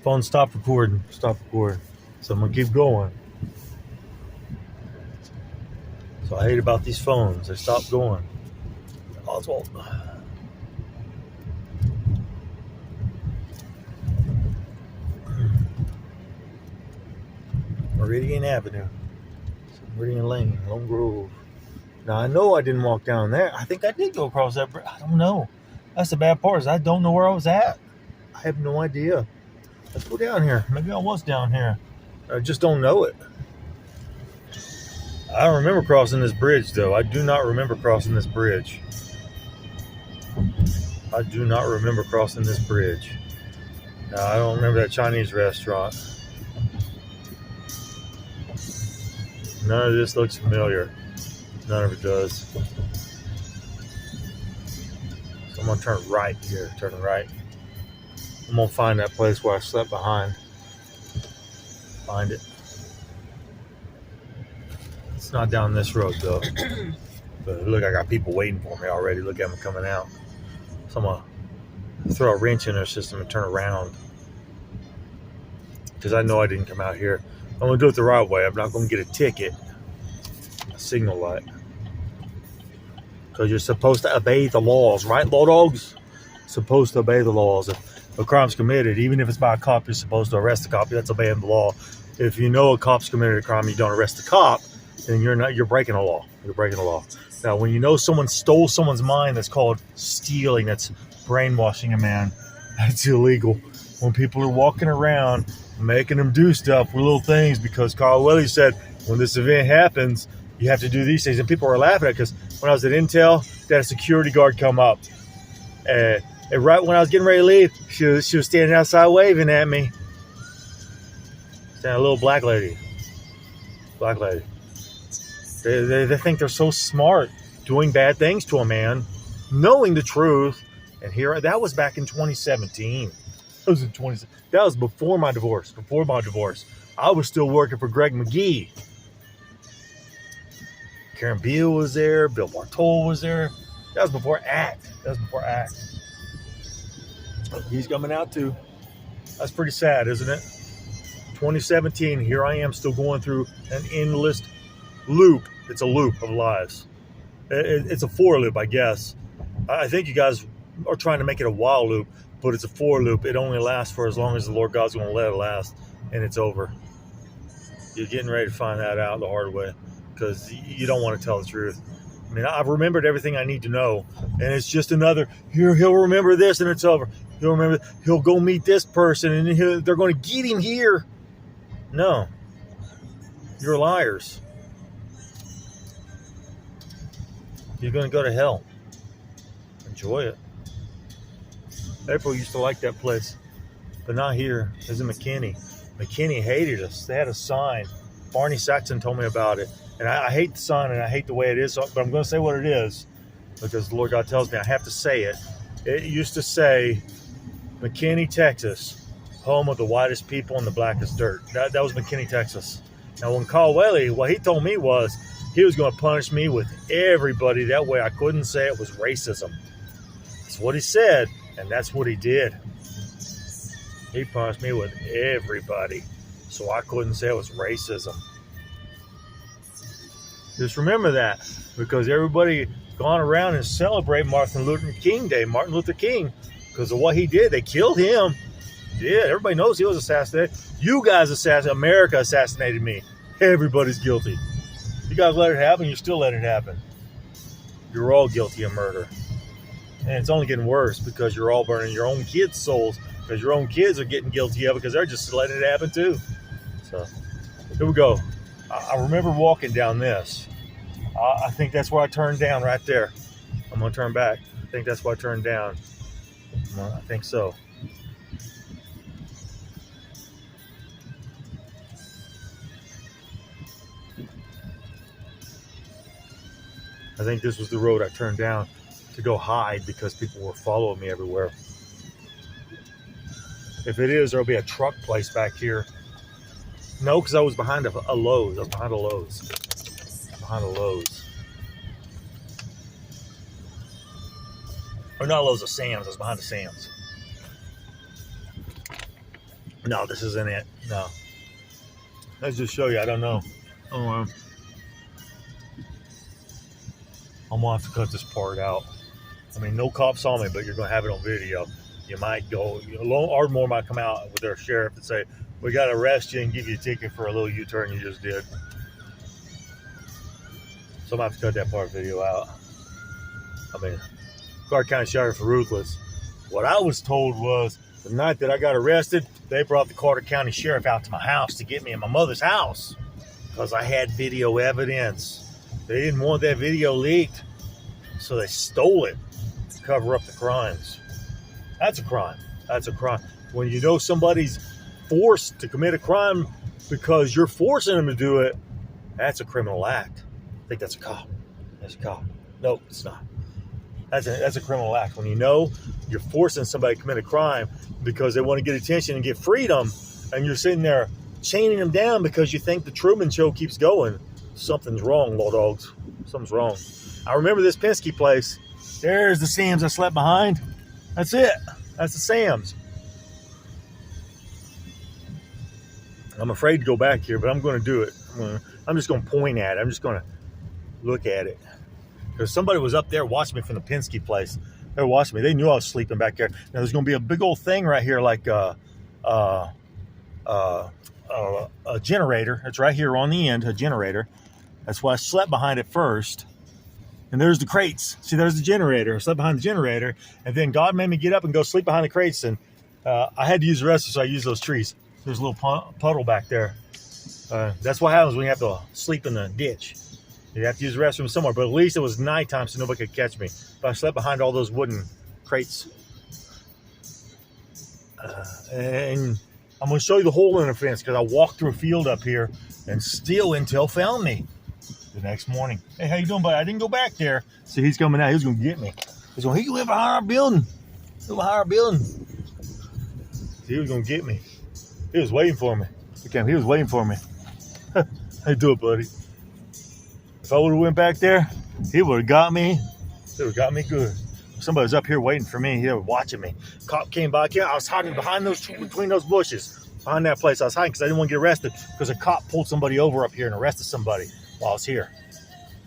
Phone stopped recording. Stop recording. So I'm gonna keep going. So I hate about these phones. They stop going. Oswald. Meridian Avenue. Meridian Lane, Lone Grove. Now I know I didn't walk down there. I think I did go across that bridge. I don't know. That's the bad part is I don't know where I was at. I have no idea. Let's go down here. Maybe I was down here. I just don't know it. I don't remember crossing this bridge though. I do not remember crossing this bridge. I do not remember crossing this bridge. Now I don't remember that Chinese restaurant. None of this looks familiar. None of it does. So I'm gonna turn right here. Turn right. I'm gonna find that place where I slept behind. Find it. It's not down this road though. But look, I got people waiting for me already. Look at them coming out. So I'm gonna throw a wrench in their system and turn around. Because I know I didn't come out here. I'm gonna do it the right way. I'm not gonna get a ticket. A signal light. Because you're supposed to obey the laws, right, law dogs? Supposed to obey the laws. If a crime's committed, even if it's by a cop, you're supposed to arrest the cop. That's obeying the law. If you know a cop's committed a crime, you don't arrest the cop, then you're breaking the law. You're breaking the law. Now, when you know someone stole someone's mind, that's called stealing. That's brainwashing a man. That's illegal. When people are walking around making them do stuff with little things because Carl Willie said, when this event happens, you have to do these things. And people were laughing at it because when I was at Intel, they had a security guard come up. And right when I was getting ready to leave, she was standing outside waving at me. Standing a little black lady. Black lady. They think they're so smart doing bad things to a man, knowing the truth. And that was back in 2017. That was before my divorce. Before my divorce. I was still working for Greg McGee. Karen Beale was there. Bill Bartol was there. That was before ACT. He's coming out too. That's pretty sad, isn't it? 2017, here I am still going through an endless loop. It's a loop of lives. It's a for loop, I guess. I think you guys are trying to make it a while loop, but it's a for loop. It only lasts for as long as the Lord God's going to let it last, and it's over. You're getting ready to find that out the hard way because you don't want to tell the truth. I mean, I've remembered everything I need to know, and it's just another, he'll remember this, and it's over. He'll go meet this person, and they're going to get him here. No. You're liars. You're going to go to hell. Enjoy it. April used to like that place, but not here. It was in McKinney. McKinney hated us. They had a sign. Barney Saxon told me about it. And I hate the sign and I hate the way it is, but I'm going to say what it is because the Lord God tells me I have to say it. It used to say, McKinney, Texas, home of the whitest people and the blackest dirt. That was McKinney, Texas. Now, when Carl Whaley, what he told me was he was going to punish me with everybody. That way I couldn't say it was racism. That's what he said, and that's what he did. He punished me with everybody, so I couldn't say it was racism. Just remember that, because everybody gone around and celebrate Martin Luther King Day, Martin Luther King, because of what he did. They killed him. Yeah, everybody knows he was assassinated. You guys America assassinated me. Everybody's guilty. You guys let it happen, you still let it happen. You're all guilty of murder. And it's only getting worse because you're all burning your own kids' souls because your own kids are getting guilty of it because they're just letting it happen too. So, here we go. I remember walking down this. I think that's where I turned down right there. I'm going to turn back. I think that's where I turned down. I think so. I think this was the road I turned down to go hide because people were following me everywhere. If it is, there'll be a truck place back here. No, because I was behind a Lowe's. I was behind a Lowe's. Or not Lowe's, a Sam's. I was behind a Sam's. No, this isn't it. No. Let's just show you. I don't know. I'm gonna have to cut this part out. I mean, no cop saw me, but you're gonna have it on video. You might go, Ardmore might come out with their sheriff and say, we got to arrest you and give you a ticket for a little U-turn you just did. So I'm gonna have to cut that part of the video out. I mean, Clark County Sheriff are ruthless. What I was told was the night that I got arrested, they brought the Carter County Sheriff out to my house to get me in my mother's house because I had video evidence. They didn't want that video leaked, so they stole it to cover up the crimes. That's a crime. That's a crime. When you know somebody's forced to commit a crime because you're forcing them to do it, that's a criminal act. I think that's a cop. That's a cop. No, it's not. That's a criminal act. When you know you're forcing somebody to commit a crime because they want to get attention and get freedom, and you're sitting there chaining them down because you think the Truman Show keeps going, something's wrong, Law Dogs. Something's wrong. I remember this Penske place. There's the Sam's I slept behind. That's it. That's the Sam's. I'm afraid to go back here, but I'm going to do it. I'm just going to point at it. I'm just going to look at it. Because somebody was up there watching me from the Penske place. They were watching me. They knew I was sleeping back there. Now, there's going to be a big old thing right here like a generator. It's right here on the end, a generator. That's why I slept behind it first. And there's the crates. See, there's the generator. I slept behind the generator. And then God made me get up and go sleep behind the crates. And I had to use the restroom, so I used those trees. There's a little puddle back there. That's what happens when you have to sleep in the ditch. You have to use the restroom somewhere. But at least it was nighttime, so nobody could catch me. But I slept behind all those wooden crates. And I'm going to show you the hole in the fence because I walked through a field up here and still Intel found me. The next morning, hey, how you doing, buddy? I didn't go back there. So he's coming out. He's going to get me. He's going, he live behind our building. Live behind our building. So he was going to get me. He was waiting for me. He was waiting for me. How you doing, buddy? If I would have went back there, he would have got me. He would have got me good. Somebody was up here waiting for me. He was watching me. Cop came by. I was hiding behind between those bushes. Behind that place. I was hiding because I didn't want to get arrested because a cop pulled somebody over up here and arrested somebody while I was here.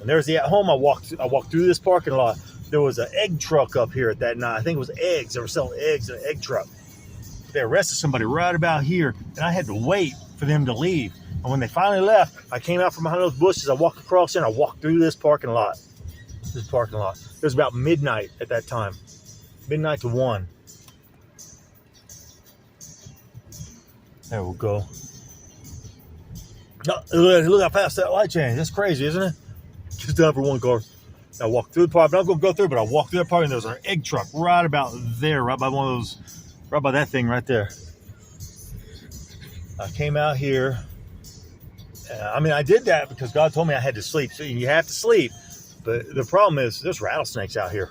And there's the at home. I walked through this parking lot. There was an egg truck up here at that night. I think it was eggs. They were selling eggs in an egg truck. They arrested somebody right about here, and I had to wait for them to leave. And when they finally left, I came out from behind those bushes. I walked across and I walked through this parking lot. It was about midnight at that time. Midnight to 1. There we go. Look how fast that light changed. That's crazy, isn't it? Just down for one car. I walked through the park. I'm not going to go through, but I walked through that park, and there was an egg truck right about there, right by one of those, right by that thing right there. I came out here. I did that because God told me I had to sleep. So you have to sleep. But the problem is there's rattlesnakes out here.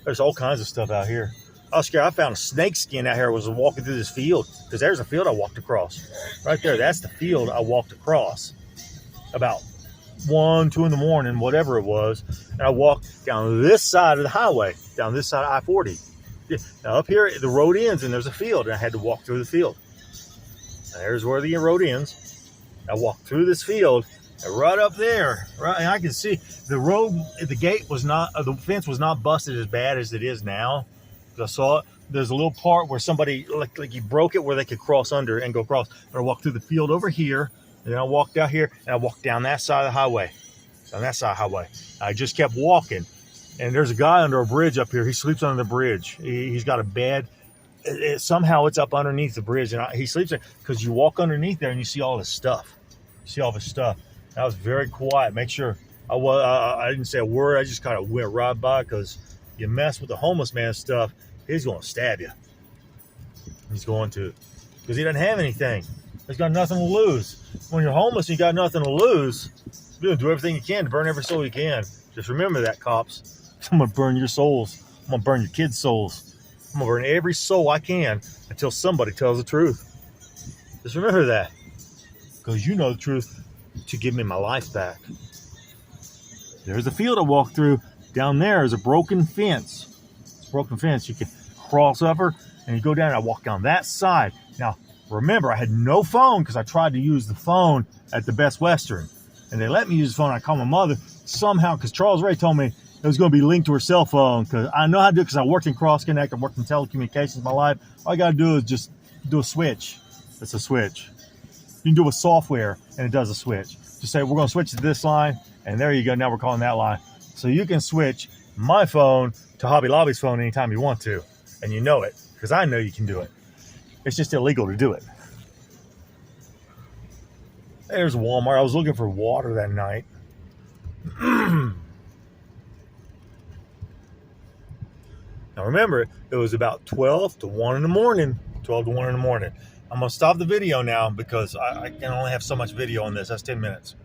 There's all kinds of stuff out here. I was scared. I found a snake skin out here. I was walking through this field because there's a field I walked across. Right there. That's the field I walked across about 1, 2 in the morning, whatever it was. And I walked down this side of the highway, down this side of I-40. Now up here, the road ends and there's a field. And I had to walk through the field. And there's where the road ends. I walked through this field. And right up there, right, and I can see the road, the gate was not, the fence was not busted as bad as it is now. I saw it. There's a little part where somebody, like you broke it where they could cross under and go across. And I walked through the field over here, and then I walked out here, and I walked down that side of the highway. On that side of the highway. I just kept walking. And there's a guy under a bridge up here. He sleeps under the bridge. He's got a bed. Somehow it's up underneath the bridge, and he sleeps there because you walk underneath there and you see all this stuff. You see all this stuff. I was very quiet. Make sure I didn't say a word. I just kind of went right by because you mess with the homeless man stuff, he's going to stab you. He's going to. Because he doesn't have anything. He's got nothing to lose. When you're homeless and you got nothing to lose, you're going to do everything you can to burn every soul you can. Just remember that, cops. I'm going to burn your souls. I'm going to burn your kids' souls. I'm going to burn every soul I can until somebody tells the truth. Just remember that. Because you know the truth to give me my life back. There's a field I walked through. Down there is a broken fence. It's a broken fence. You can cross over and you go down and I walk down that side. Now, Remember, I had no phone because I tried to use the phone at the Best Western. And they let me use the phone. I called my mother somehow because Charles Ray told me it was going to be linked to her cell phone because I know how to do it because I worked in Cross Connect. I worked in telecommunications my life. All I got to do is just do a switch. It's a switch. You can do it with software, and it does a switch. Just say, we're going to switch to this line, and there you go. Now we're calling that line. So you can switch my phone to Hobby Lobby's phone anytime you want to, and you know it because I know you can do it. It's just illegal to do it. There's Walmart. I was looking for water that night. Now remember, it was about 12 to 1 in the morning. 12 to 1 in the morning. I'm going to stop the video now because I can only have so much video on this. That's 10 minutes.